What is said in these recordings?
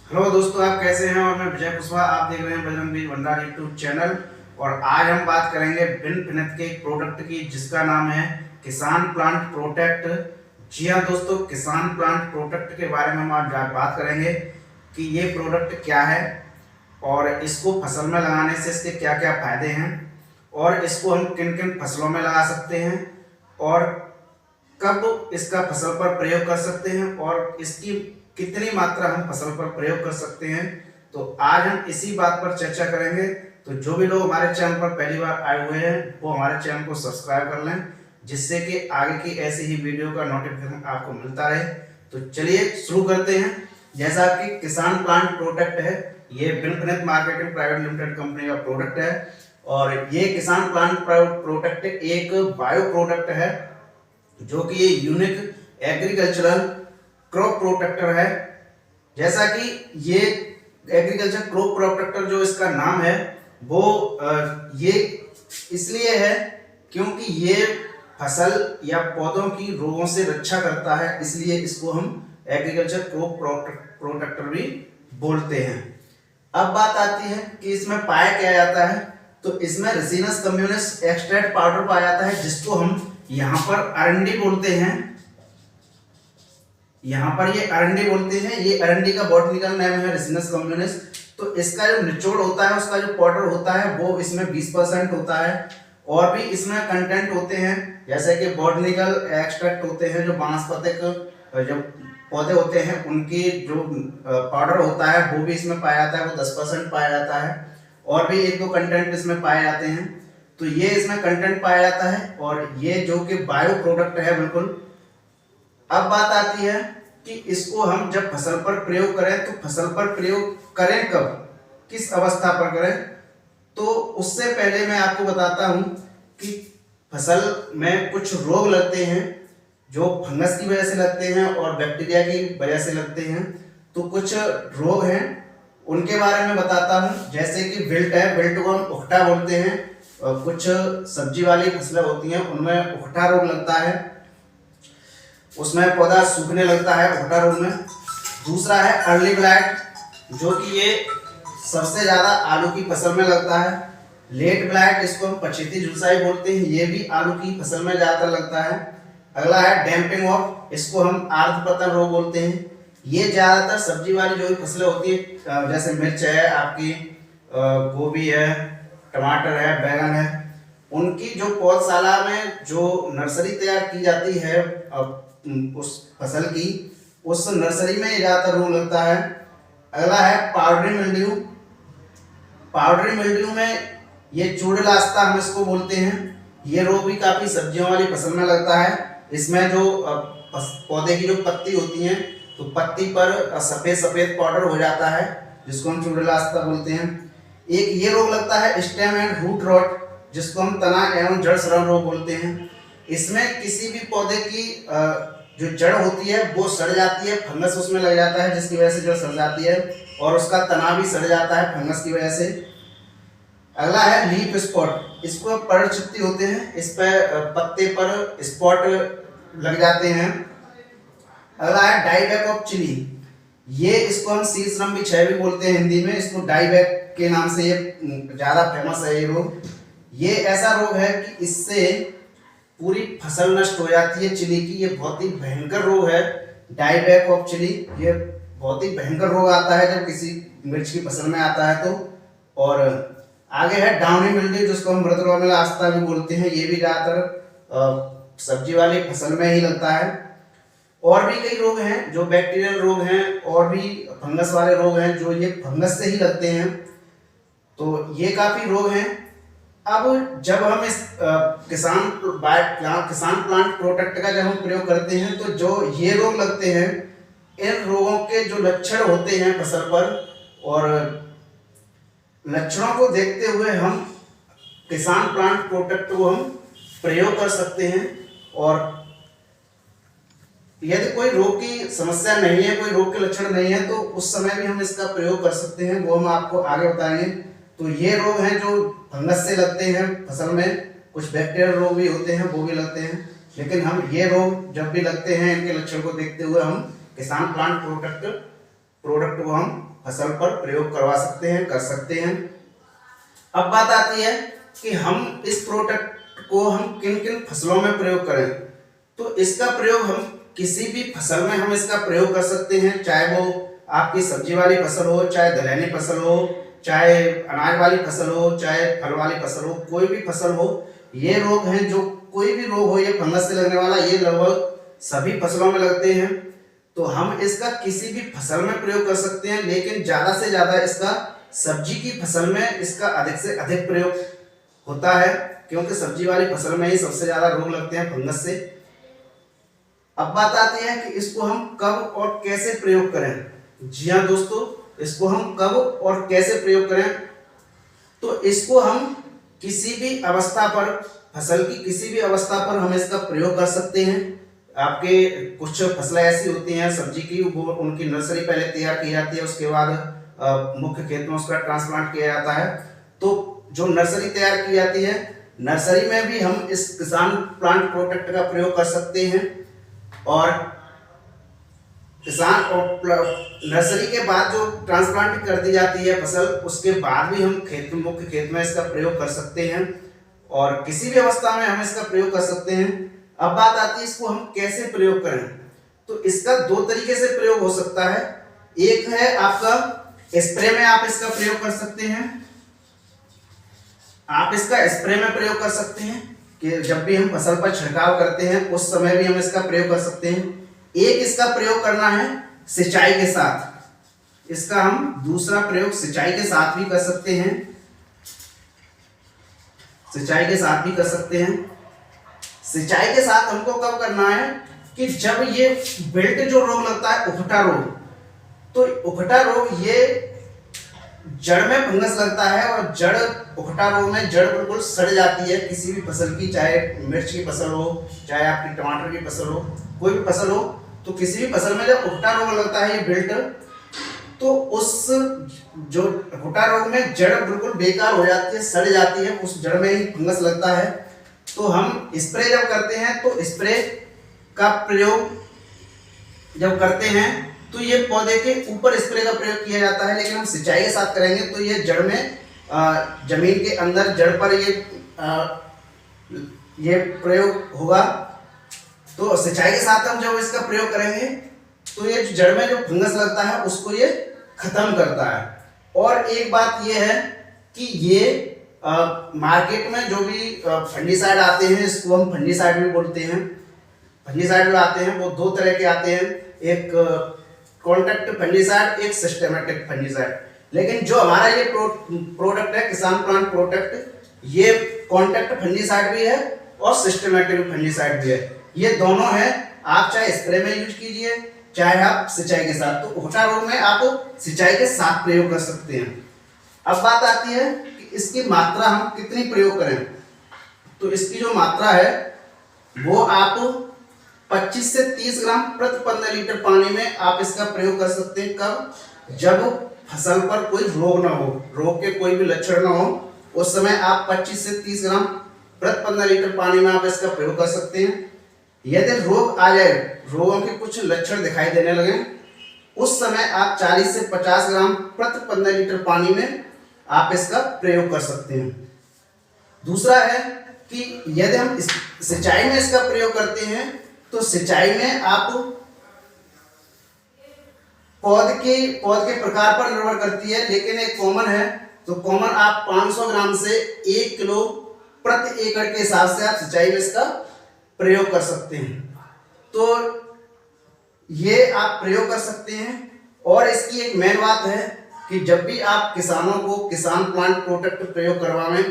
Hello दोस्तों, आप कैसे हैं। और मैं विजय कुशवाहा, आप देख रहे हैं बजरंग बीज भंडार यूट्यूब चैनल। और आज हम बात करेंगे भिन्न भिन्न के एक प्रोडक्ट की जिसका नाम है किसान प्लांट प्रोटेक्ट। जी हाँ दोस्तों, किसान प्लांट प्रोटेक्ट के बारे में हम आज बात करेंगे कि ये प्रोडक्ट क्या है और इसको फसल में लगाने से इसके क्या क्या फायदे हैं और इसको हम किन किन फसलों में लगा सकते हैं और कब इसका फसल पर प्रयोग कर सकते हैं और इसकी कितनी मात्रा हम फसल पर प्रयोग कर सकते हैं। तो आज हम इसी बात पर चर्चा करेंगे। तो जो भी लोग हमारे चैनल पर पहली बार आए हुए हैं वो हमारे चैनल को सब्सक्राइब कर लें, जिससे कि आगे की ऐसी ही वीडियो का नोटिफिकेशन आपको मिलता रहे। तो चलिए शुरू करते हैं। जैसा कि किसान प्लांट प्रोटेक्ट है, ये बिनफिनित मार्केटिंग प्राइवेट लिमिटेड कंपनी का प्रोडक्ट है। और ये किसान प्लांट प्रोटेक्ट एक बायो प्रोडक्ट है जो कि ये यूनिक एग्रीकल्चरल क्रॉप प्रोटेक्टर है। जैसा कि ये एग्रीकल्चर क्रॉप प्रोटेक्टर जो इसका नाम है वो ये इसलिए है क्योंकि ये फसल या पौधों की रोगों से रक्षा करता है, इसलिए इसको हम एग्रीकल्चर क्रॉप प्रोटेक्टर भी बोलते हैं। अब बात आती है कि इसमें पाया क्या जाता है। तो इसमें रेसिनस कम्युनिस एक्सट्रैक्ट पाउडर पाया जाता है, जिसको हम यहाँ पर अरंडी बोलते हैं। यहाँ पर ये अरंडी बोलते हैं। ये अरंडी का बॉटनिकल नेम है रेसिनस कम्युनिस। तो इसका जो निचोड़ होता है, उसका जो पाउडर होता है वो इसमें 20% होता है। और भी इसमें कंटेंट होते हैं जैसे कि बॉटनिकल एक्सट्रैक्ट होते हैं, जो वानस्पतिक जो पौधे होते हैं उनकी जो पाउडर होता है वो भी इसमें पाया जाता है, वो 10% पाया जाता है। और भी एक दो कंटेंट इसमें पाए जाते हैं। तो ये इसमें कंटेंट पाया जाता है और ये जो कि बायो प्रोडक्ट है बिल्कुल। अब बात आती है कि इसको हम जब फसल पर प्रयोग करें तो फसल पर प्रयोग करें कब, किस अवस्था पर करें। तो उससे पहले मैं आपको बताता हूं कि फसल में कुछ रोग लगते हैं जो फंगस की वजह से लगते हैं और बैक्टीरिया की वजह से लगते हैं। तो कुछ रोग हैं उनके बारे में बताता हूं। जैसे कि विल्ट है, विल्ट को हम उखटा बोलते हैं। कुछ सब्जी वाली फसलें होती हैं उनमें उखटा रोग लगता है, उसमें पौधा सूखने लगता है उखटा रोग में। दूसरा है अर्ली ब्लाइट, जो कि ये सबसे ज्यादा आलू की फसल में लगता है। लेट ब्लाइट, इसको हम पछेती झुलसाई बोलते हैं, ये भी आलू की फसल में ज्यादातर लगता है। अगला है डैम्पिंग ऑफ, इसको हम आर्द्रपतन रोग बोलते हैं। ये ज्यादातर सब्जी वाली जो भी फसलें होती है, जैसे मिर्च है आपकी, गोभी है, टमाटर है, बैगन है, उनकी जो पौधशाला में जो नर्सरी तैयार की जाती है उस फसल की, उस नर्सरी में ज्यादातर रोग लगता है। अगला है पाउडरी मिल्ड्यू। पाउडरी मिल्ड्यू में ये चूड़लास्ता हम इसको बोलते हैं। ये रोग भी काफी सब्जियों वाली फसल में लगता है। इसमें जो पौधे की जो पत्ती होती है तो पत्ती पर सफेद सफेद पाउडर हो जाता है, जिसको हम चूड़लास्ता बोलते हैं। एक ये रोग लगता है स्टेम एंड रूट रॉट, जिसको हम तना एवं जड़ सड़न रोग बोलते हैं। इसमें किसी भी पौधे की जो जड़ होती है वो सड़ जाती है, फंगस उसमें लग जाता है जिसकी वजह से जड़ सड़ जाती है और उसका तना भी सड़ जाता है फंगस की वजह से। अगला है लीफ स्पॉट, इसको पर्णचित्ती होते हैं, इस पर पत्ते पर स्पॉट लग जाते हैं। अगला है डाईबैक ऑफ चिली, ये इसको हम सीसरम भी छह भी बोलते हैं हिंदी में। इसको डाईबैक के नाम से ये ज्यादा फेमस है ये रोग। ये ऐसा रोग है कि इससे पूरी फसल नष्ट हो जाती है चिली की। ये बहुत ही भयंकर रोग है डाईबैक ऑफ चिली। ये बहुत ही भयंकर रोग आता है जब किसी मिर्च की फसल में आता है तो। और आगे है डाउनी मिल्ड्यू, जिसको हम मृदुलास्ता भी बोलते हैं। ये भी ज्यादातर सब्जी वाली फसल में ही लगता है। और भी कई रोग हैं जो बैक्टीरियल रोग हैं और भी फंगस वाले रोग हैं जो ये फंगस से ही लगते हैं। तो ये काफी रोग हैं। अब जब हम इस किसान प्लांट प्रोटेक्ट का जब हम प्रयोग करते हैं तो जो ये रोग लगते हैं, इन रोगों के जो लक्षण होते हैं फसल पर, और लक्षणों को देखते हुए हम किसान प्लांट प्रोटेक्ट को हम प्रयोग कर सकते हैं। और यदि कोई रोग की समस्या नहीं है, कोई रोग के लक्षण नहीं है, तो उस समय भी हम इसका प्रयोग कर सकते हैं, वो हम आपको आगे बताएंगे। तो ये रोग हैं जो फंगस से लगते हैं फसल में, कुछ बैक्टीरियल रोग भी होते हैं वो भी लगते हैं। लेकिन हम ये रोग जब भी लगते हैं इनके लक्षण को देखते हुए हम किसान प्लांट प्रोडक्ट को हम फसल पर प्रयोग करवा सकते हैं, कर सकते हैं। अब बात आती है कि हम इस प्रोडक्ट को हम किन किन फसलों में प्रयोग करें। तो इसका प्रयोग हम किसी भी फसल में हम इसका प्रयोग कर सकते हैं, चाहे वो आपकी सब्जी वाली फसल हो, चाहे दलहनी फसल हो, चाहे अनाज वाली फसल हो, चाहे फल वाली फसल हो, कोई भी फसल हो। ये रोग हैं जो कोई भी रोग हो, ये फंगस से लगने वाला, ये लगभग सभी फसलों में लगते हैं। तो हम इसका किसी भी फसल में प्रयोग कर सकते हैं, लेकिन ज्यादा से ज्यादा इसका सब्जी की फसल में इसका अधिक से अधिक प्रयोग होता है, क्योंकि सब्जी वाली फसल में ही सबसे ज्यादा रोग लगते हैं फंगस से। अब बात आती है कि इसको हम कब और कैसे प्रयोग करें। जी हाँ दोस्तों, इसको हम कब और कैसे प्रयोग करें। तो इसको हम किसी भी अवस्था पर, फसल की किसी भी अवस्था पर हम इसका प्रयोग कर सकते हैं। आपके कुछ फसलें ऐसी होती हैं सब्जी की, वो उनकी नर्सरी पहले तैयार की जाती है, उसके बाद मुख्य खेत में उसका ट्रांसप्लांट किया जाता है। तो जो नर्सरी तैयार की जाती है, नर्सरी में भी हम इस किसान प्लांट प्रोटेक्ट का प्रयोग कर सकते हैं। और किसान और नर्सरी के बाद जो ट्रांसप्लांट कर दी जाती है फसल, उसके बाद भी हम मुख्य खेत में इसका प्रयोग कर सकते हैं, और किसी भी अवस्था में हम इसका प्रयोग कर सकते हैं। अब बात आती है इसको हम कैसे प्रयोग करें। तो इसका दो तरीके से प्रयोग हो सकता है। एक है आपका स्प्रे में आप इसका प्रयोग कर सकते हैं। आप इसका स्प्रे में प्रयोग कर सकते हैं कि जब भी हम फसल पर छिड़काव करते हैं उस समय भी हम इसका प्रयोग कर सकते हैं। एक इसका प्रयोग करना है सिंचाई के साथ। इसका हम दूसरा प्रयोग सिंचाई के साथ भी कर सकते हैं, सिंचाई के साथ भी कर सकते हैं। सिंचाई के साथ हमको कब करना है कि जब ये विल्ट जो रोग लगता है, उकठा रोग, तो उकठा रोग ये जड़ में फंगस लगता है, और जड़ उकठा रोग में जड़ बिल्कुल सड़ जाती है किसी भी फसल की, चाहे मिर्च की फसल हो, चाहे आपकी टमाटर की फसल हो, कोई भी फसल हो। तो किसी भी फसल में जब उकठा रोग लगता है, ये विल्ट, तो उस जो उकठा रोग में जड़ बिल्कुल बेकार हो जाती है, सड़ जाती है, उस जड़ में ही फंगस लगता है। तो हम स्प्रे जब करते हैं, तो स्प्रे का प्रयोग जब करते हैं तो ये पौधे के ऊपर स्प्रे का प्रयोग किया जाता है, लेकिन हम सिंचाई के साथ करेंगे तो ये जड़ में, जमीन के अंदर जड़ पर ये प्रयोग होगा। तो सिंचाई के साथ हम जब इसका प्रयोग करेंगे तो ये जड़ में जो फंगस लगता है उसको ये खत्म करता है। और एक बात ये है कि ये मार्केट में जो भी फंगिसाइड आते हैं, इसको हम फंगिसाइड भी बोलते हैं। फंगिसाइड जो आते हैं वो दो तरह के आते हैं, एक कॉन्टैक्ट फंगिसाइड, एक सिस्टेमेटिक फंगिसाइड। लेकिन जो हमारा ये प्रोडक्ट है किसान प्लांट प्रोटेक्ट, ये कॉन्टैक्ट फंगिसाइड भी है और सिस्टेमेटिक फंगिसाइड भी है। ये दोनों है, आप चाहे स्प्रे में यूज कीजिए, चाहे आप सिंचाई के साथ। तो उकठा रोग में आप सिंचाई के साथ प्रयोग कर सकते हैं। अब बात आती है कि इसकी मात्रा हम कितनी प्रयोग करें। तो इसकी जो मात्रा है वो आप 25 से 30 ग्राम प्रति 15 लीटर पानी में आप इसका प्रयोग कर सकते हैं। कब? जब फसल पर कोई रोग ना हो, रोग के कोई भी लक्षण ना हो, उस समय आप 25 से 30 ग्राम प्रति 15 लीटर पानी में आप इसका प्रयोग कर सकते हैं। यदि रोग आ जाए, रोगों के कुछ लक्षण दिखाई देने लगे, उस समय आप 40 से 50 ग्राम प्रति 15 लीटर पानी में आप इसका प्रयोग कर सकते हैं। दूसरा है कि यदि हम सिंचाई में इसका प्रयोग करते हैं तो सिंचाई में आप पौध के प्रकार पर निर्भर करती है, लेकिन एक कॉमन है। तो कॉमन आप 500 ग्राम से 1 किलो प्रति एकड़ के हिसाब से आप सिंचाई में इसका प्रयोग कर सकते हैं। तो ये आप प्रयोग कर सकते हैं। और इसकी एक मेन बात है कि जब भी आप किसानों को किसान प्लांट प्रोटेक्ट प्रयोग करवाएं,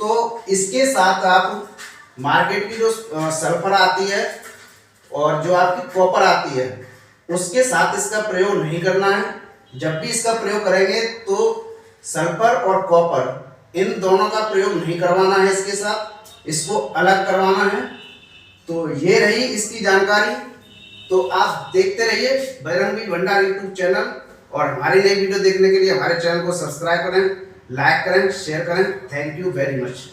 तो इसके साथ आप मार्केट की जो सल्फर आती है और जो आपकी कॉपर आती है, उसके साथ इसका प्रयोग नहीं करना है। जब भी इसका प्रयोग करेंगे तो सल्फर और कॉपर इन दोनों का प्रयोग नहीं करवाना है, इसके साथ इसको अलग करवाना है। तो ये रही इसकी जानकारी। तो आप देखते रहिए बजरंगी भंडार यूट्यूब चैनल, और हमारी नई वीडियो देखने के लिए हमारे चैनल को सब्सक्राइब करें, लाइक करें, शेयर करें। Thank you very much.